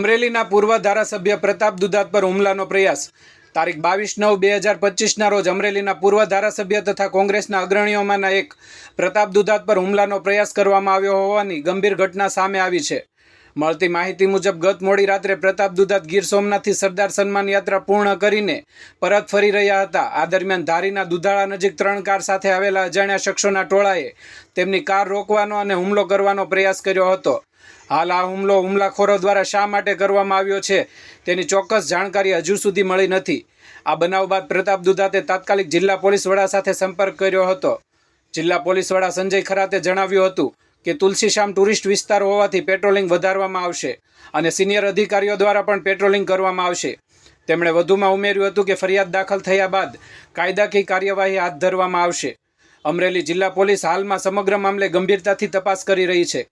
અમરેલીના પૂર્વ ધારાસભ્ય પ્રતાપ દુધાત પર હુમલાનો પ્રયાસ. તારીખ 22/9/2025ના રોજ અમરેલીના પૂર્વ ધારાસભ્ય તથા કોંગ્રેસના અગ્રણીઓમાંના એક પ્રતાપ દુધાત પર હુમલાનો પ્રયાસ કરવામાં આવ્યો હોવાની ગંભીર ઘટના સામે આવી છે. મળતી માહિતી મુજબ ગત મોડી રાત્રે પ્રતાપ દુધાત ગીર સોમનાથથી સરદાર સન્માન યાત્રા પૂર્ણ કરીને પરત ફરી રહ્યા હતા. આ દરમિયાન ધારીના દુધાળા નજીક 3 કાર સાથે આવેલા અજાણ્યા શખ્સોના ટોળાએ તેમની કાર રોકવાનો અને હુમલો કરવાનો પ્રયાસ કર્યો હતો. હાલ આ હુમલો હુમલાખોરો દ્વારા શા માટે કરવામાં આવ્યો છે તેની ચોક્કસ જાણકારી હજુ સુધી મળી નથી. આ બનાવ બાદ પ્રતાપ દુધાતે તાત્કાલિક જિલ્લા પોલીસ વડા સાથે સંપર્ક કર્યો હતો. જિલ્લા પોલીસ વડા સંજય ખરાતે જણાવ્યું હતું કે તુલસીશ્યામ ટુરિસ્ટ વિસ્તાર હોવાથી પેટ્રોલિંગ વધારવામાં આવશે અને સિનિયર અધિકારીઓ દ્વારા પણ પેટ્રોલિંગ કરવામાં આવશે. તેમણે વધુમાં ઉમેર્યું હતું કે ફરિયાદ દાખલ થયા બાદ કાયદાકીય કાર્યવાહી હાથ ધરવામાં આવશે. અમરેલી જિલ્લા પોલીસ હાલમાં સમગ્ર મામલે ગંભીરતાથી તપાસ કરી રહી છે.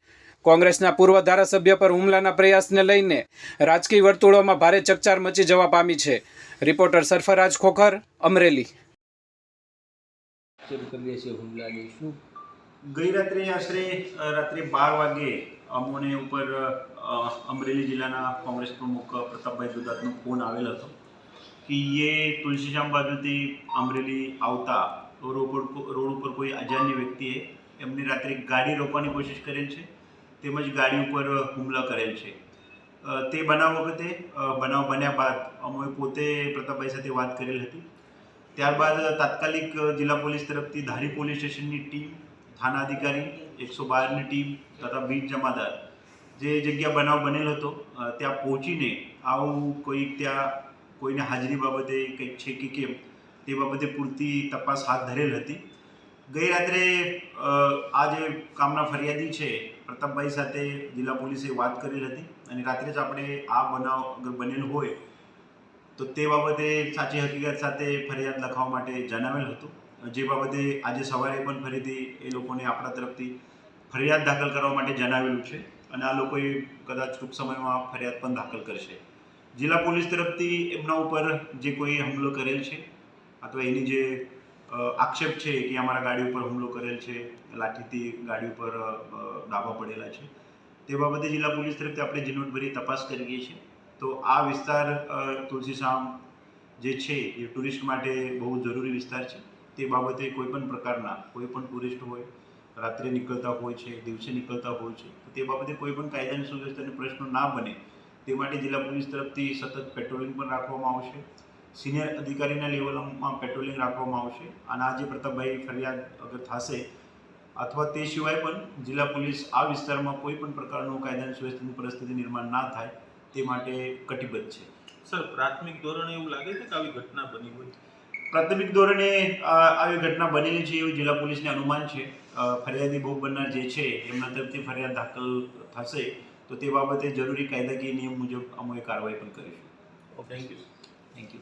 કોંગ્રેસના પૂર્વ ધારાસભ્ય પર હુમલાના પ્રયાસને લઈને રાજકીય વર્તુળોમાં ભારે ચકચાર મચી જવા પામી છે. રિપોર્ટર સરફરાજ ખોખર, અમરેલી. ગઈ રાત્રે આશરે રાત્રે 12 વાગે અમોને ઉપર અમરેલી જિલ્લાના કોંગ્રેસ પ્રમુખ પ્રતાપભાઈ દુધાતનો ફોન આવેલ હતો કે એ તુલસીશ્યામ બાજુથી અમરેલી આવતા રોડ ઉપર કોઈ અજાણ્ય વ્યક્તિએ એમની રાત્રે ગાડી રોકવાની કોશિશ કરેલ છે તેમજ ગાડી ઉપર હુમલા કરેલ છે. તે બનાવ વખતે બનાવ બન્યા બાદ અમે પોતે પ્રતાપભાઈ સાથે વાત કરેલ હતી. ત્યારબાદ તાત્કાલિક જિલ્લા પોલીસ તરફથી ધારી પોલીસ સ્ટેશનની ટીમ, થાના અધિકારી, 112ની ટીમ તથા બીટ જમાદાર જે જગ્યા બનાવ બનેલ હતો ત્યાં પહોંચીને આવું કોઈને હાજરી બાબતે કંઈક છે કે કેમ તે બાબતે પૂરતી તપાસ હાથ ધરેલ હતી. ગઈ રાત્રે આ જે કામના ફરિયાદી છે પ્રતાપભાઈ સાથે જિલ્લા પોલીસે વાત કરેલ હતી અને રાત્રે જ આપણે આ બનાવ અગર બનેલ હોય તો તે બાબતે સાચી હકીકત સાથે ફરિયાદ લખાવવા માટે જણાવેલ હતું. જે બાબતે આજે સવારે પણ ફરીથી એ લોકોને આપણા તરફથી ફરિયાદ દાખલ કરવા માટે જણાવેલું છે અને આ લોકોએ કદાચ ટૂંક સમયમાં ફરિયાદ પણ દાખલ કરશે. જિલ્લા પોલીસ તરફથી એમના ઉપર જે કોઈ હુમલો કરેલ છે અથવા એની જે આક્ષેપ છે કે અમારા ગાડી ઉપર હુમલો કરેલ છે, લાઠીથી ગાડી ઉપર ડાબા પડેલા છે, તે બાબતે જિલ્લા પોલીસ તરફથી આપણે ઝીણવટભરી તપાસ કરીએ છીએ. તો આ વિસ્તાર તુલસીશ્યામ જે છે એ ટુરિસ્ટ માટે બહુ જરૂરી વિસ્તાર છે. તે બાબતે કોઈપણ પ્રકારના કોઈપણ ટુરિસ્ટ હોય, રાત્રે નીકળતા હોય છે, દિવસે નીકળતા હોય છે, તો તે બાબતે કોઈપણ કાયદાની સુવ્યવસ્થાને પ્રશ્નો ના બને તે માટે જિલ્લા પોલીસ તરફથી સતત પેટ્રોલિંગ પણ રાખવામાં આવશે. સિનિયર અધિકારીના લેવલમાં પેટ્રોલિંગ રાખવામાં આવશે અને આજે પ્રતાપભાઈ ફરિયાદ અગર થશે અથવા તે સિવાય પણ જિલ્લા પોલીસ આ વિસ્તારમાં કોઈ પણ પ્રકારનું કાયદાની સુવ્યવસ્થાની પરિસ્થિતિ નિર્માણ ના થાય તે માટે કટિબદ્ધ છે. સર, પ્રાથમિક ધોરણે એવું લાગે છે કે આવી ઘટના બની હોય? પ્રાથમિક ધોરણે આવી ઘટના બનેલી છે એવું જિલ્લા પોલીસને અનુમાન છે. ફરિયાદી ભોગ બનનાર જે છે એમના તરફથી ફરિયાદ દાખલ થશે તો તે બાબતે જરૂરી કાયદાકીય નિયમ મુજબ અમે કાર્યવાહી પણ કરીશું. Thank you. Thank you.